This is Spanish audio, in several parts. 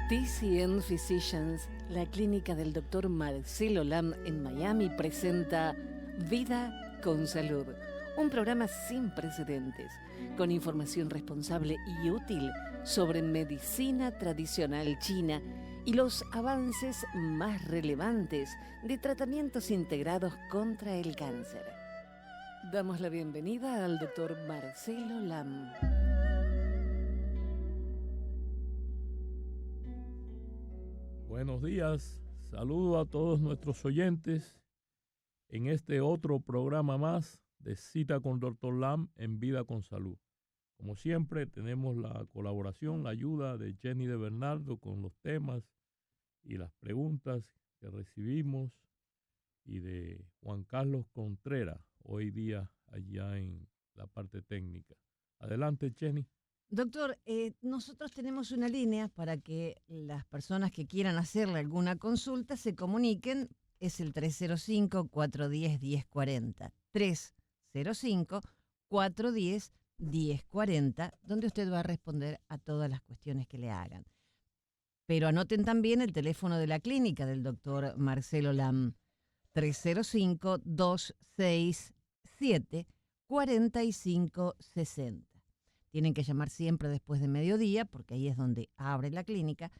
TCN Physicians, la clínica del Dr. Marcelo Lam en Miami, presenta Vida con Salud, un programa sin precedentes, con información responsable y útil sobre medicina tradicional china y los avances más relevantes de tratamientos integrados contra el cáncer. Damos la bienvenida al Dr. Marcelo Lam. Buenos días, saludo a todos nuestros oyentes en este otro programa más de Cita con Dr. Lam en Vida con Salud. Como siempre tenemos la colaboración, la ayuda de Jenny de Bernardo con los temas y las preguntas que recibimos y de Juan Carlos Contreras, hoy día allá en la parte técnica. Adelante, Jenny. Doctor, nosotros tenemos una línea para que las personas que quieran hacerle alguna consulta se comuniquen. Es el 305-410-1040. 305-410-1040, donde usted va a responder a todas las cuestiones que le hagan. Pero anoten también el teléfono de la clínica del doctor Marcelo Lam. 305-267-4560. Tienen que llamar siempre después de mediodía, porque ahí es donde abre la clínica.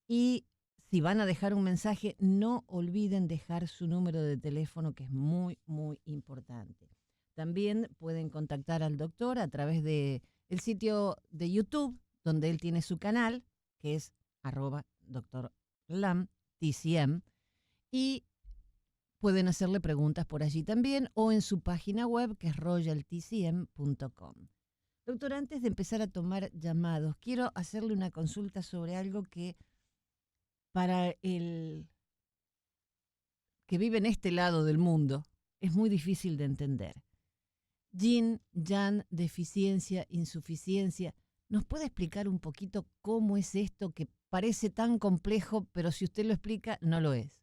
Y si van a dejar un mensaje, no olviden dejar su número de teléfono, que es muy, muy importante. También pueden contactar al doctor a través del sitio de YouTube, donde él tiene su canal, que es @Dr. Lam, TCM, y pueden hacerle preguntas por allí también, o en su página web, que es royaltcm.com. Doctor, antes de empezar a tomar llamados, quiero hacerle una consulta sobre algo que para el que vive en este lado del mundo es muy difícil de entender. Yin, Yang, deficiencia, insuficiencia. ¿Nos puede explicar un poquito cómo es esto que parece tan complejo, pero si usted lo explica, no lo es?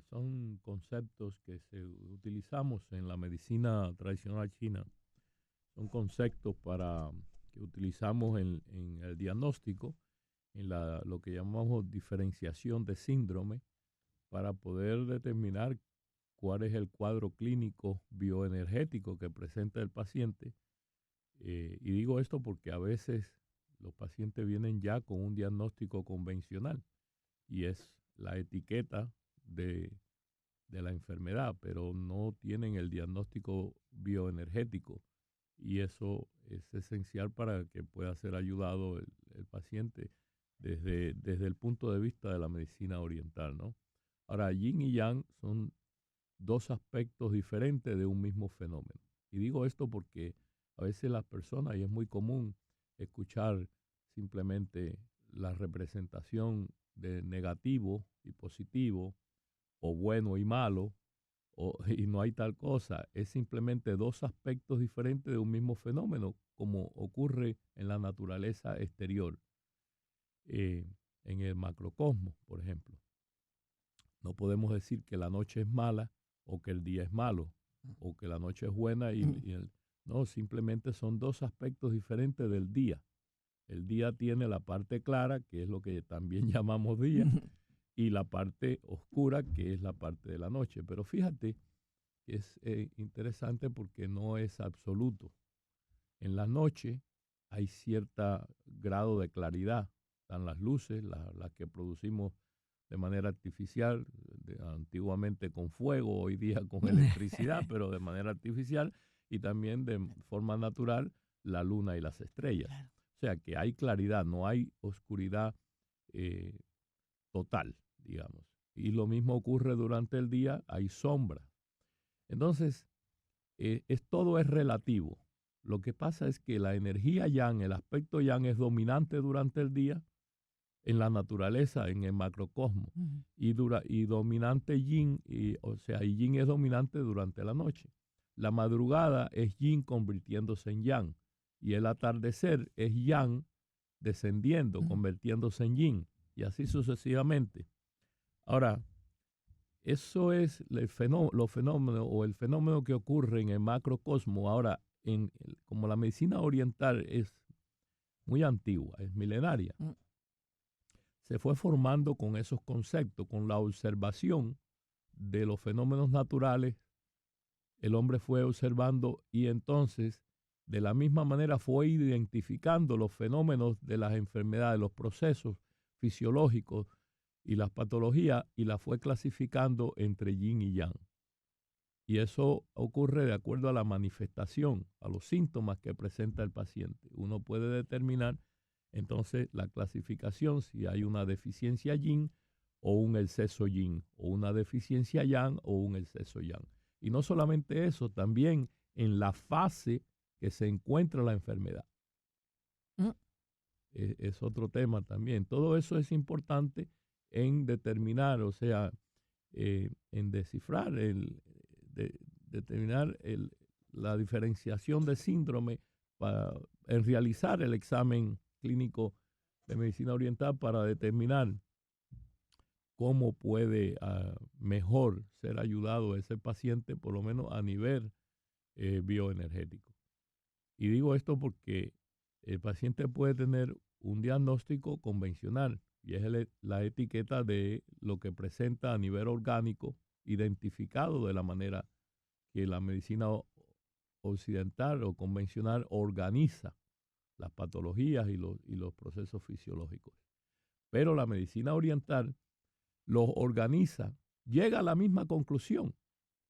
Son conceptos que utilizamos en la medicina tradicional china. Son conceptos que utilizamos en el diagnóstico, en lo que llamamos diferenciación de síndrome, para poder determinar cuál es el cuadro clínico bioenergético que presenta el paciente. Y digo esto porque a veces los pacientes vienen ya con un diagnóstico convencional y es la etiqueta de la enfermedad, pero no tienen el diagnóstico bioenergético. Y eso es esencial para que pueda ser ayudado el paciente desde el punto de vista de la medicina oriental, ¿no? Ahora, yin y yang son dos aspectos diferentes de un mismo fenómeno. Y digo esto porque a veces las personas, y es muy común escuchar simplemente la representación de negativo y positivo, o bueno y malo, y no hay tal cosa. Es simplemente dos aspectos diferentes de un mismo fenómeno, como ocurre en la naturaleza exterior, en el macrocosmos, por ejemplo. No podemos decir que la noche es mala o que el día es malo, o que la noche es buena no, simplemente son dos aspectos diferentes del día. El día tiene la parte clara, que es lo que también llamamos día, y la parte oscura, que es la parte de la noche. Pero fíjate que es interesante porque no es absoluto. En la noche hay cierto grado de claridad. Están las luces, las que producimos de manera artificial, antiguamente con fuego, hoy día con electricidad, pero de manera artificial, y también de forma natural la luna y las estrellas. Claro. O sea que hay claridad, no hay oscuridad total, digamos. Y lo mismo ocurre durante el día, hay sombra. Entonces, todo es relativo. Lo que pasa es que la energía yang, el aspecto yang es dominante durante el día en la naturaleza, en el macrocosmos, y dominante yin, y yin es dominante durante la noche. La madrugada es yin convirtiéndose en yang, y el atardecer es yang descendiendo, convirtiéndose en yin, y así sucesivamente. Ahora, eso es el fenómeno que ocurre en el macrocosmo. Ahora, como la medicina oriental es muy antigua, es milenaria, se fue formando con esos conceptos, con la observación de los fenómenos naturales. El hombre fue observando y entonces de la misma manera fue identificando los fenómenos de las enfermedades, los procesos fisiológicos y las patologías, y las fue clasificando entre yin y yang. Y eso ocurre de acuerdo a la manifestación, a los síntomas que presenta el paciente. Uno puede determinar entonces la clasificación si hay una deficiencia yin o un exceso yin, o una deficiencia yang o un exceso yang. Y no solamente eso, también en la fase que se encuentra la enfermedad. Es otro tema también. Todo eso es importante en determinar, o sea, en descifrar, determinar la diferenciación de síndrome, en realizar el examen clínico de medicina oriental para determinar cómo puede mejor ser ayudado ese paciente, por lo menos a nivel bioenergético. Y digo esto porque el paciente puede tener un diagnóstico convencional, y es la etiqueta de lo que presenta a nivel orgánico, identificado de la manera que la medicina occidental o convencional organiza las patologías y los procesos fisiológicos. Pero la medicina oriental los organiza, llega a la misma conclusión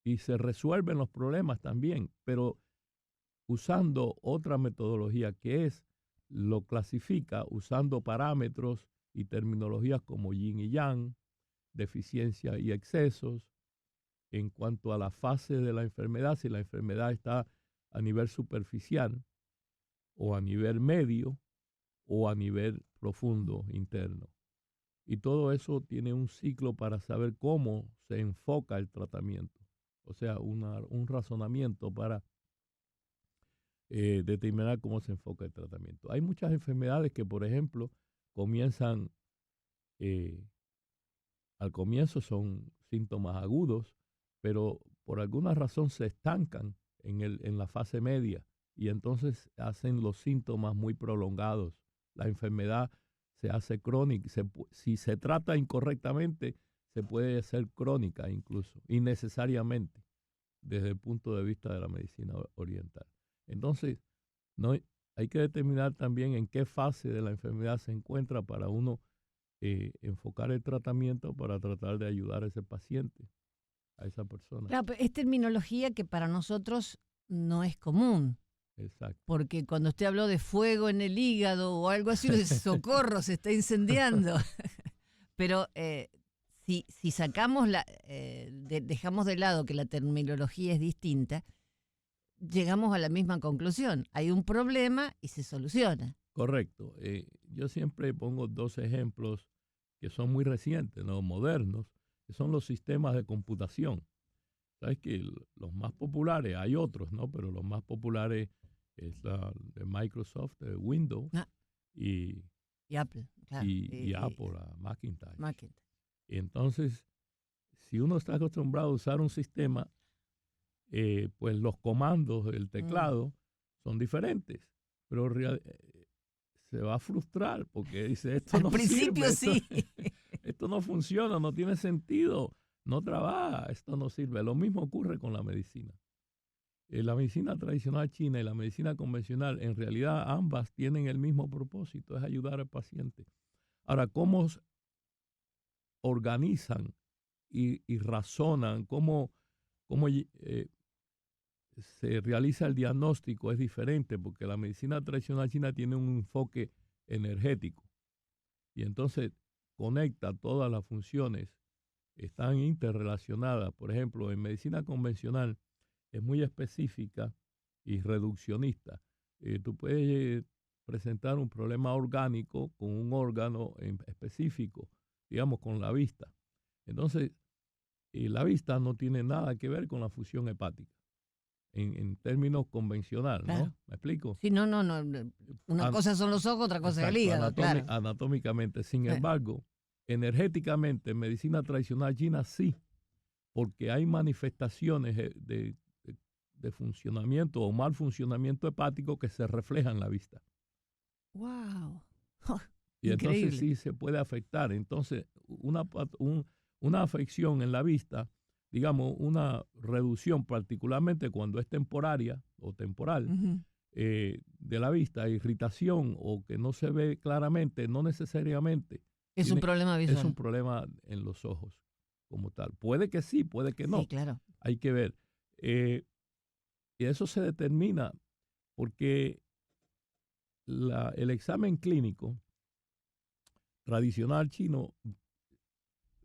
y se resuelven los problemas también, pero usando otra metodología, que es lo clasifica usando parámetros y terminologías como yin y yang, deficiencia y excesos, en cuanto a la fase de la enfermedad, si la enfermedad está a nivel superficial o a nivel medio o a nivel profundo interno. Y todo eso tiene un ciclo para saber cómo se enfoca el tratamiento. O sea, un razonamiento para determinar cómo se enfoca el tratamiento. Hay muchas enfermedades que, por ejemplo, comienzan, al comienzo son síntomas agudos, pero por alguna razón se estancan en la fase media y entonces hacen los síntomas muy prolongados. La enfermedad se hace crónica. Si se trata incorrectamente, se puede hacer crónica incluso, innecesariamente, desde el punto de vista de la medicina oriental. Entonces, hay que determinar también en qué fase de la enfermedad se encuentra para uno enfocar el tratamiento para tratar de ayudar a ese paciente, a esa persona. Claro, pero es terminología que para nosotros no es común. Exacto. Porque cuando usted habló de fuego en el hígado o algo así, uno dice, socorro, se está incendiando. Pero si sacamos dejamos de lado que la terminología es distinta, llegamos a la misma conclusión. Hay un problema y se soluciona. Correcto. Yo siempre pongo dos ejemplos que son muy recientes, ¿no? Modernos, que son los sistemas de computación. Sabes que los más populares, hay otros, ¿no? Pero los más populares es la de Microsoft, de Windows, y Apple, claro. Y Apple, la Macintosh. Macintosh. Entonces, si uno está acostumbrado a usar un sistema, pues los comandos del teclado son diferentes, pero se va a frustrar porque dice, esto no sirve. Al principio sí. Esto no funciona, no tiene sentido, no trabaja, esto no sirve. Lo mismo ocurre con la medicina. La medicina tradicional china y la medicina convencional, en realidad ambas tienen el mismo propósito, es ayudar al paciente. Ahora, ¿cómo organizan y razonan, cómo se realiza el diagnóstico es diferente? Porque la medicina tradicional china tiene un enfoque energético y entonces conecta todas las funciones, están interrelacionadas. Por ejemplo, en medicina convencional es muy específica y reduccionista. Tú puedes presentar un problema orgánico con un órgano específico, digamos con la vista. Entonces, la vista no tiene nada que ver con la función hepática, en términos convencionales, ¿no? Claro. ¿Me explico? Sí, no. Una cosa son los ojos, otra cosa es el hígado, claro. Anatómicamente. Sin embargo, energéticamente, en medicina tradicional china sí, porque hay manifestaciones de funcionamiento o mal funcionamiento hepático que se reflejan en la vista. ¡Wow! Y Increíble. entonces sí se puede afectar. Entonces, una afección en la vista, digamos, una reducción, particularmente cuando es temporaria o temporal, Ujú. de la vista, irritación o que no se ve claramente, no necesariamente Es un tiene- problema es visual. un problema en los ojos como tal. Puede que sí, puede que no. Sí, claro. Hay que ver. Y eso se determina porque el examen clínico tradicional chino,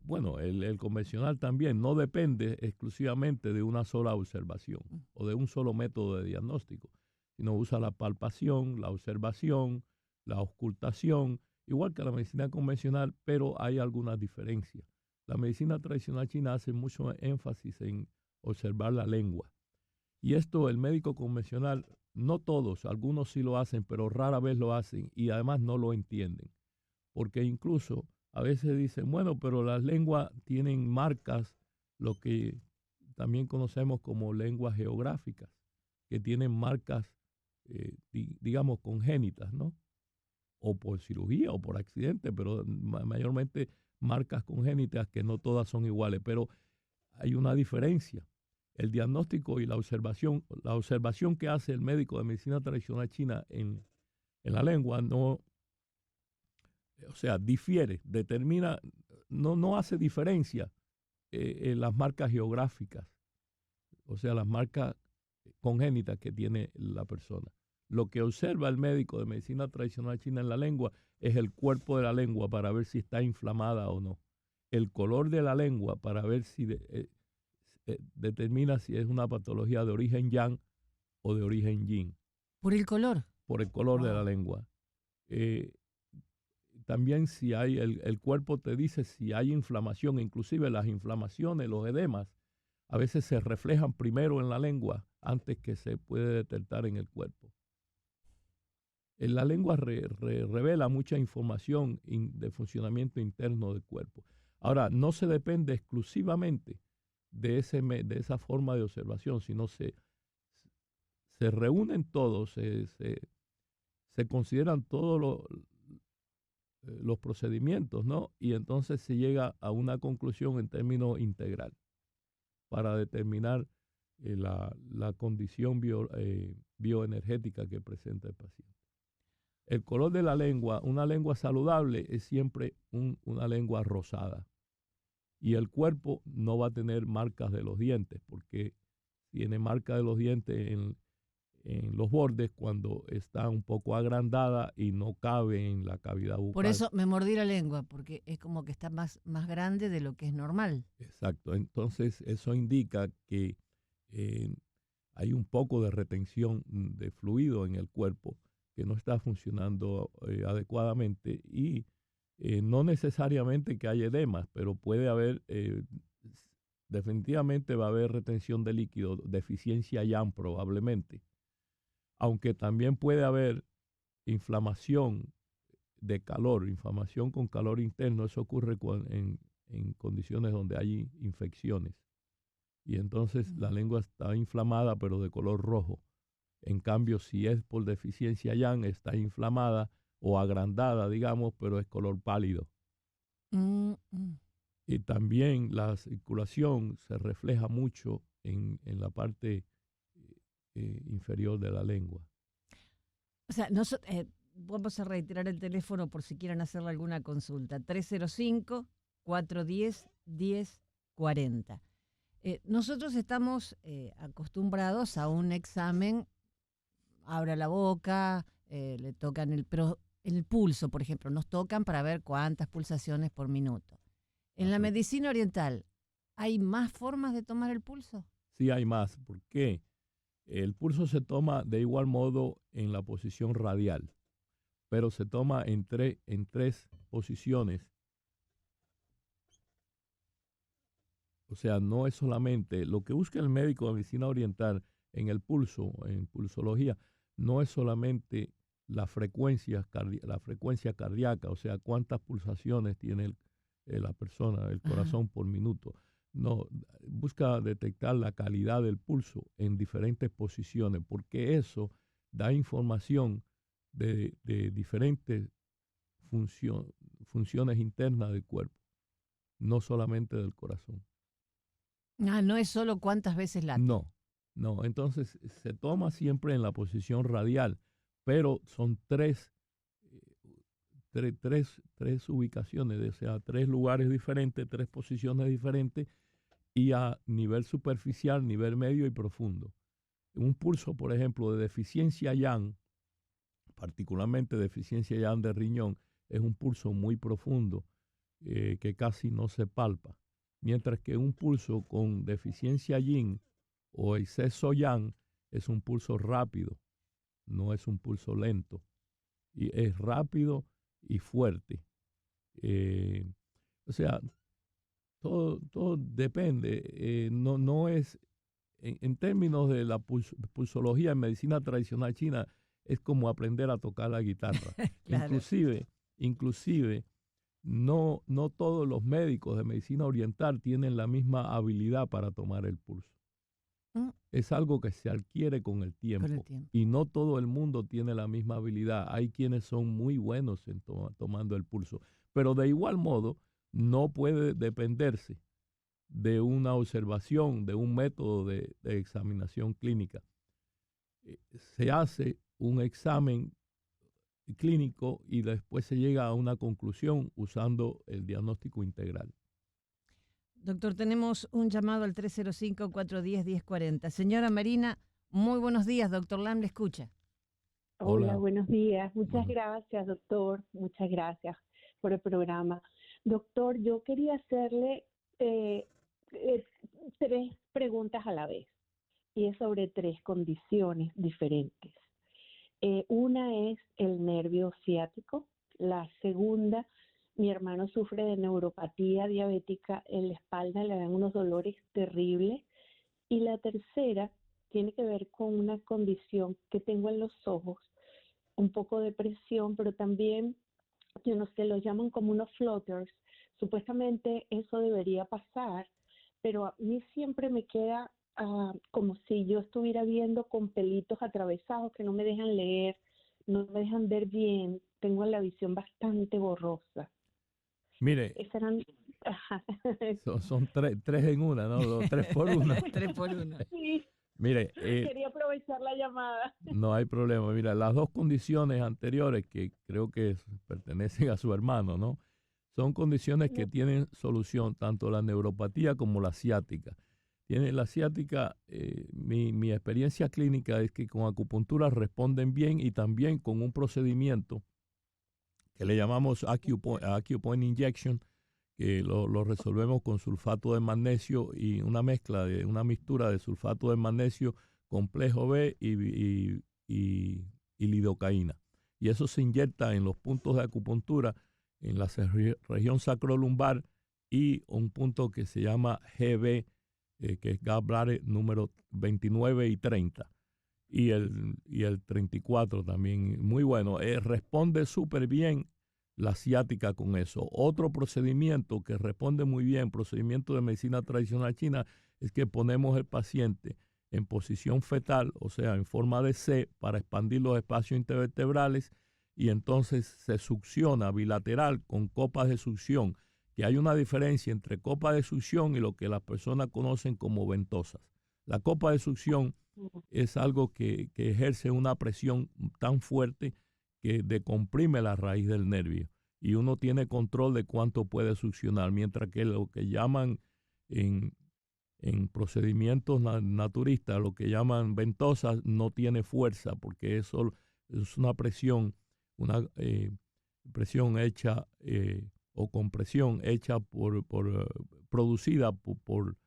bueno, el convencional también, no depende exclusivamente de una sola observación o de un solo método de diagnóstico, sino usa la palpación, la observación, la auscultación, igual que la medicina convencional, pero hay algunas diferencias. La medicina tradicional china hace mucho énfasis en observar la lengua. Y esto el médico convencional, no todos, algunos sí lo hacen, pero rara vez lo hacen y además no lo entienden. Porque incluso a veces dicen, bueno, pero las lenguas tienen marcas, lo que también conocemos como lenguas geográficas, que tienen marcas, digamos, congénitas, ¿no? O por cirugía o por accidente, pero mayormente marcas congénitas que no todas son iguales, pero hay una diferencia. El diagnóstico y la observación que hace el médico de medicina tradicional china en la lengua no, o sea, difiere, determina, no hace diferencia en las marcas geográficas, o sea, las marcas congénitas que tiene la persona. Lo que observa el médico de medicina tradicional china en la lengua es el cuerpo de la lengua para ver si está inflamada o no. El color de la lengua para ver si determina si es una patología de origen yang o de origen yin. Por el color. Por el color de la Wow. lengua. También si hay, el cuerpo te dice si hay inflamación, inclusive las inflamaciones, los edemas, a veces se reflejan primero en la lengua antes que se puede detectar en el cuerpo. En la lengua revela mucha información de funcionamiento interno del cuerpo. Ahora, no se depende exclusivamente de esa forma de observación, sino se reúnen todos, se consideran todos los procedimientos, ¿no? Y entonces se llega a una conclusión en términos integral para determinar la condición bioenergética que presenta el paciente. El color de la lengua, una lengua saludable es siempre una lengua rosada. Y el cuerpo no va a tener marcas de los dientes, porque tiene marcas de los dientes en los bordes cuando está un poco agrandada y no cabe en la cavidad bucal. Por eso me mordí la lengua, porque es como que está más grande de lo que es normal. Exacto. Entonces, eso indica que hay un poco de retención de fluido en el cuerpo que no está funcionando adecuadamente y no necesariamente que haya edemas, pero puede haber, definitivamente va a haber retención de líquido, deficiencia yang probablemente. Aunque también puede haber inflamación de calor, inflamación con calor interno, eso ocurre en condiciones donde hay infecciones. Y entonces la lengua está inflamada, pero de color rojo. En cambio, si es por deficiencia yang, está inflamada o agrandada, digamos, pero es color pálido. Y también la circulación se refleja mucho en la parte inferior de la lengua. O sea, vamos a reiterar el teléfono por si quieren hacerle alguna consulta. 305-410-1040. Nosotros estamos acostumbrados a un examen, abra la boca, le tocan el pulso, por ejemplo, nos tocan para ver cuántas pulsaciones por minuto. En la medicina oriental, ¿hay más formas de tomar el pulso? Sí, hay más. ¿Por qué? El pulso se toma de igual modo en la posición radial, pero se toma en tres posiciones. O sea, no es solamente lo que busca el médico de medicina oriental en el pulso, en pulsología, no es solamente la frecuencia cardíaca, o sea, cuántas pulsaciones tiene la persona, el corazón por minuto. No, busca detectar la calidad del pulso en diferentes posiciones, porque eso da información de diferentes funciones internas del cuerpo, no solamente del corazón. No es solo cuántas veces late. No. Entonces se toma siempre en la posición radial, pero son tres ubicaciones, o sea, 3 lugares diferentes, 3 posiciones diferentes y a nivel superficial, nivel medio y profundo. Un pulso, por ejemplo, de deficiencia Yang, particularmente deficiencia Yang de riñón, es un pulso muy profundo que casi no se palpa, mientras que un pulso con deficiencia Yin o exceso Yang es un pulso rápido, no es un pulso lento, y es rápido y fuerte. O sea, todo depende. No es, en términos de la pulsología en medicina tradicional china, es como aprender a tocar la guitarra. Claro. Inclusive no todos los médicos de medicina oriental tienen la misma habilidad para tomar el pulso. Es algo que se adquiere con el tiempo. Y no todo el mundo tiene la misma habilidad. Hay quienes son muy buenos en tomando el pulso. Pero de igual modo, no puede dependerse de una observación, de un método de examinación clínica. Se hace un examen clínico y después se llega a una conclusión usando el diagnóstico integral. Doctor, tenemos un llamado al 305-410-1040. Señora Marina, muy buenos días. Doctor Lam le escucha. Hola, buenos días. Muchas gracias, doctor. Muchas gracias por el programa. Doctor, yo quería hacerle 3 preguntas a la vez y es sobre 3 condiciones diferentes. Una es el nervio ciático. La segunda, mi hermano sufre de neuropatía diabética en la espalda, le dan unos dolores terribles. Y la tercera tiene que ver con una condición que tengo en los ojos, un poco de presión, pero también, yo no sé, lo llaman como unos floaters. Supuestamente eso debería pasar, pero a mí siempre me queda como si yo estuviera viendo con pelitos atravesados que no me dejan leer, no me dejan ver bien, tengo la visión bastante borrosa. Mire, son tres en una, ¿no? 3 por 1. 3 por 1. Sí. Mire, quería aprovechar la llamada. No hay problema. Mira, las 2 condiciones anteriores que creo que pertenecen a su hermano, ¿no? Son condiciones que tienen solución, tanto la neuropatía como la ciática. Tiene la ciática, mi experiencia clínica es que con acupuntura responden bien y también con un procedimiento que le llamamos acupoint injection, que lo resolvemos con sulfato de magnesio y una mixtura de sulfato de magnesio, complejo B y lidocaína. Y eso se inyecta en los puntos de acupuntura, en la región sacrolumbar y un punto que se llama GB, que es gallbladder número 29 y 30. Y el 34 también, muy bueno. Responde súper bien la ciática con eso. Otro procedimiento que responde muy bien, procedimiento de medicina tradicional china, es que ponemos el paciente en posición fetal, o sea, en forma de C, para expandir los espacios intervertebrales, y entonces se succiona bilateral con copas de succión, que hay una diferencia entre copa de succión y lo que las personas conocen como ventosas. La copa de succión es algo que ejerce una presión tan fuerte que decomprime la raíz del nervio y uno tiene control de cuánto puede succionar, mientras que lo que llaman en procedimientos naturistas, lo que llaman ventosas, no tiene fuerza porque eso es una presión hecha o compresión hecha producida por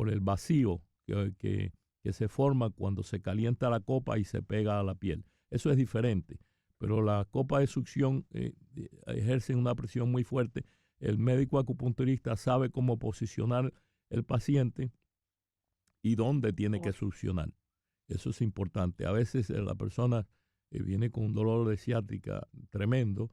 el vacío que se forma cuando se calienta la copa y se pega a la piel. Eso es diferente, pero la copa de succión ejerce una presión muy fuerte. El médico acupunturista sabe cómo posicionar el paciente y dónde tiene que succionar. Eso es importante. A veces la persona viene con un dolor de ciática tremendo,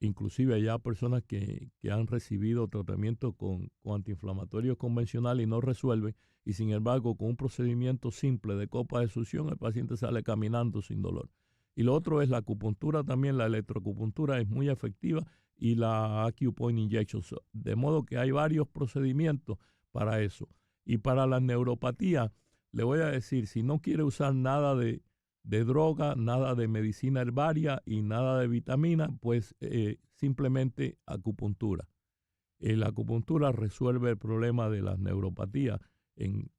inclusive hay personas que han recibido tratamiento con antiinflamatorios convencionales y no resuelven, y sin embargo con un procedimiento simple de copa de succión el paciente sale caminando sin dolor. Y lo otro es la acupuntura también, la electroacupuntura es muy efectiva y la acupoint injection. De modo que hay varios procedimientos para eso. Y para la neuropatía, le voy a decir, si no quiere usar nada de droga, nada de medicina herbaria y nada de vitamina, pues simplemente acupuntura. La acupuntura resuelve el problema de las neuropatías en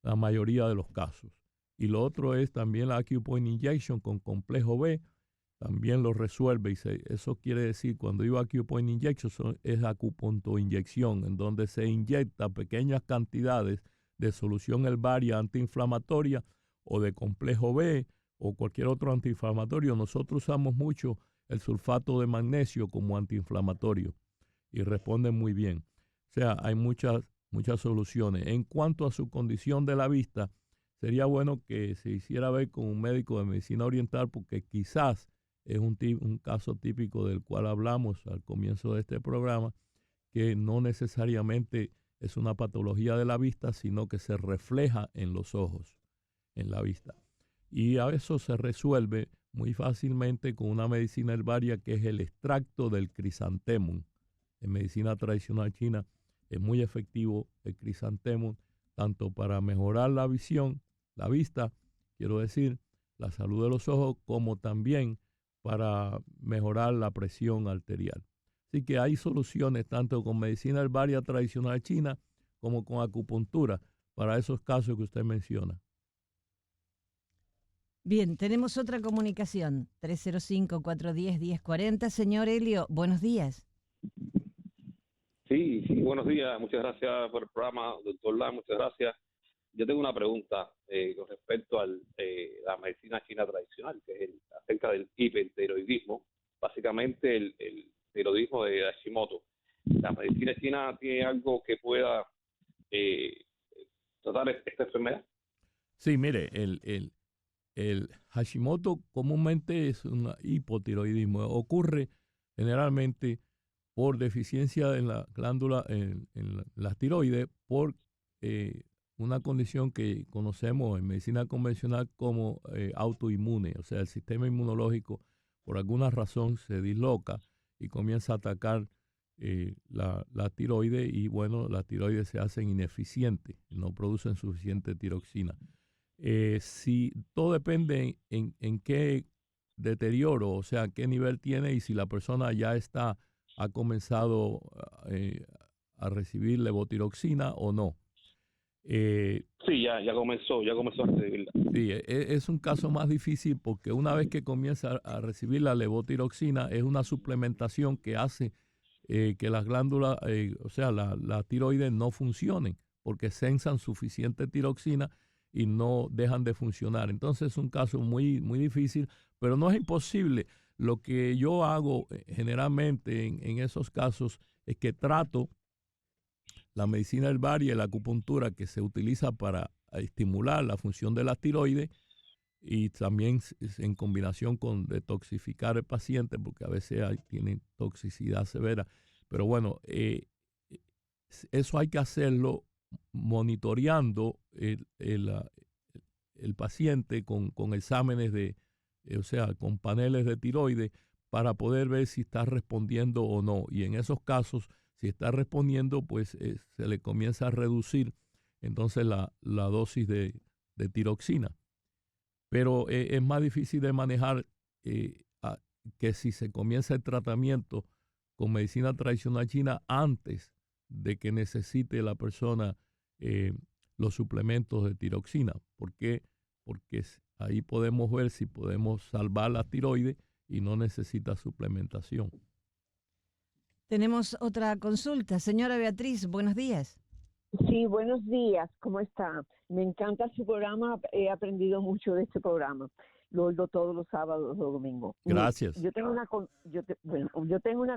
la mayoría de los casos. Y lo otro es también la acupoint injection con complejo B, también lo resuelve. Eso quiere decir, cuando digo acupoint injection, es acupuntoinyección, en donde se inyecta pequeñas cantidades de solución herbaria antiinflamatoria o de complejo B o cualquier otro antiinflamatorio. Nosotros usamos mucho el sulfato de magnesio como antiinflamatorio y responde muy bien. O sea, hay muchas soluciones. En cuanto a su condición de la vista, sería bueno que se hiciera ver con un médico de medicina oriental, porque quizás es un caso típico del cual hablamos al comienzo de este programa, que no necesariamente es una patología de la vista, sino que se refleja en los ojos, en la vista. Y a eso se resuelve muy fácilmente con una medicina herbaria que es el extracto del crisantemum. En medicina tradicional china es muy efectivo el crisantemum, tanto para mejorar la visión, la vista, quiero decir, la salud de los ojos, como también para mejorar la presión arterial. Así que hay soluciones tanto con medicina herbaria tradicional china como con acupuntura para esos casos que usted menciona. Bien, tenemos otra comunicación, 305-410-1040. Señor Helio, buenos días. Sí, buenos días. Muchas gracias por el programa, doctor Lam, muchas gracias. Yo tengo una pregunta con respecto a la medicina china tradicional, que es acerca del hipertiroidismo, básicamente el tiroidismo de Hashimoto. ¿La medicina china tiene algo que pueda tratar esta enfermedad? Sí, mire, el Hashimoto comúnmente es un hipotiroidismo. Ocurre generalmente por deficiencia en la glándula, en la tiroides, por una condición que conocemos en medicina convencional como autoinmune. O sea, el sistema inmunológico por alguna razón se disloca y comienza a atacar la tiroides, y bueno, las tiroides se hacen ineficientes, no producen suficiente tiroxina. Si todo depende en qué deterioro, o sea, qué nivel tiene, y si la persona ya ha comenzado a recibir levotiroxina o no. Sí, ya comenzó a recibirla. Sí, es un caso más difícil, porque una vez que comienza a recibir la levotiroxina, es una suplementación que hace que las glándulas, o sea, la tiroides no funcionen, porque sensan suficiente tiroxina y no dejan de funcionar. Entonces es un caso muy, muy difícil, pero no es imposible. Lo que yo hago generalmente en esos casos es que trato la medicina herbaria y la acupuntura, que se utiliza para estimular la función de la tiroides, y también en combinación con detoxificar el paciente, porque a veces tienen toxicidad severa. Pero bueno, eso hay que hacerlo monitoreando el paciente con exámenes o sea, con paneles de tiroides, para poder ver si está respondiendo o no. Y en esos casos, si está respondiendo, pues se le comienza a reducir entonces la dosis de tiroxina. Pero es más difícil de manejar que si se comienza el tratamiento con medicina tradicional china antes de que necesite la persona los suplementos de tiroxina. ¿Por qué? Porque ahí podemos ver si podemos salvar la tiroides y no necesita suplementación. Tenemos otra consulta. Señora Beatriz, buenos días. Sí, buenos días. ¿Cómo está? Me encanta su programa. He aprendido mucho de este programa. Lo oigo todos los sábados o domingos. Gracias. Yo tengo una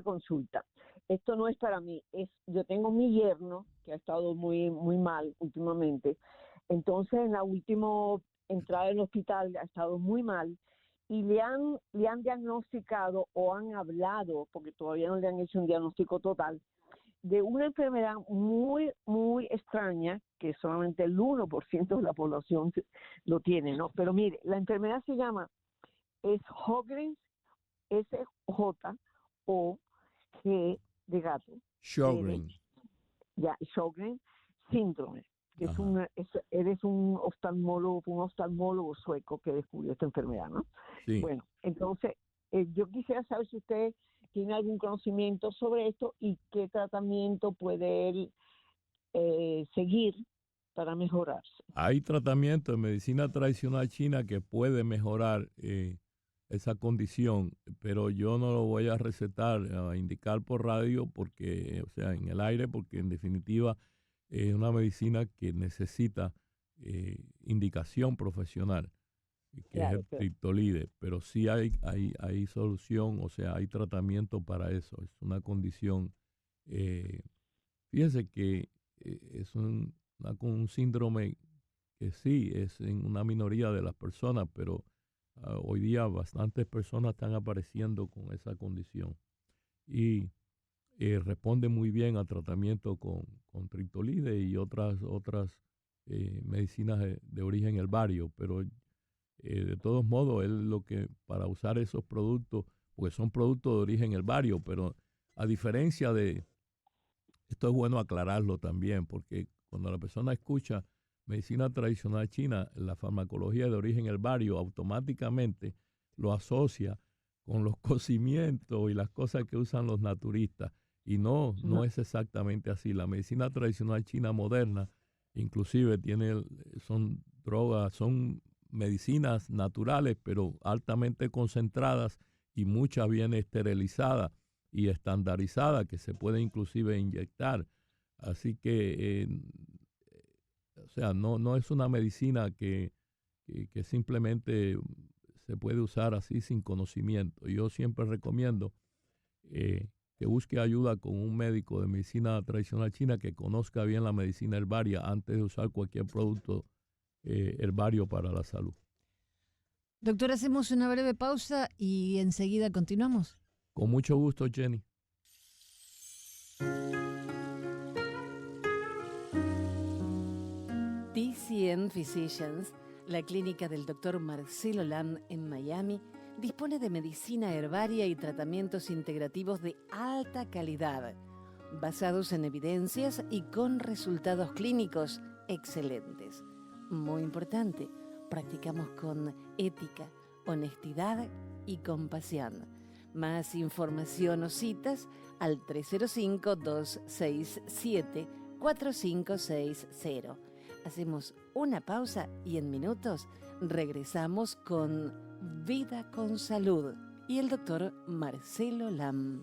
consulta. Esto no es para mí. Yo tengo mi yerno que ha estado muy, muy mal últimamente. Entonces, en la última entrada en el hospital ha estado muy mal. Y le han diagnosticado o han hablado, porque todavía no le han hecho un diagnóstico total, de una enfermedad muy, muy extraña, que solamente el 1% de la población lo tiene, ¿no? Pero mire, la enfermedad se llama es Sjögren's, S-J-O-G de gato. Sjögren. Ya, Sjögren's síndrome. Que Ajá. eres un oftalmólogo sueco que descubrió esta enfermedad, ¿no? Sí. Bueno, entonces, yo quisiera saber si usted tiene algún conocimiento sobre esto y qué tratamiento puede él seguir para mejorarse. Hay tratamiento en medicina tradicional china que puede mejorar esa condición, pero yo no lo voy a recetar, a indicar por radio, porque, o sea, en el aire, porque en definitiva es una medicina que necesita indicación profesional, que es Claro, el triptolide, pero sí hay solución, o sea, hay tratamiento para eso. Es una condición, fíjese que es un síndrome que sí es en una minoría de las personas, pero hoy día bastantes personas están apareciendo con esa condición y responde muy bien al tratamiento con triptolide y otras medicinas de origen herbario, pero de todos modos, él lo que para usar esos productos, pues son productos de origen herbario, pero a diferencia de, esto es bueno aclararlo también, porque cuando la persona escucha medicina tradicional china, la farmacología de origen herbario automáticamente lo asocia con los cocimientos y las cosas que usan los naturistas. Y no es exactamente así. La medicina tradicional china moderna, inclusive son drogas, son medicinas naturales, pero altamente concentradas y muchas bien esterilizadas y estandarizada que se puede inclusive inyectar. Así que, o sea, no es una medicina que simplemente se puede usar así sin conocimiento. Yo siempre recomiendo que busque ayuda con un médico de medicina tradicional china que conozca bien la medicina herbaria antes de usar cualquier producto herbario para la salud. Doctor, hacemos una breve pausa y enseguida continuamos. Con mucho gusto, Jenny. TCN Physicians, la clínica del Dr. Marcelo Lam en Miami, dispone de medicina herbaria y tratamientos integrativos de alta calidad, basados en evidencias y con resultados clínicos excelentes. Muy importante, practicamos con ética, honestidad y compasión. Más información o citas al 305-267-4560. Hacemos una pausa y en minutos regresamos con Vida con Salud y el doctor Marcelo Lam.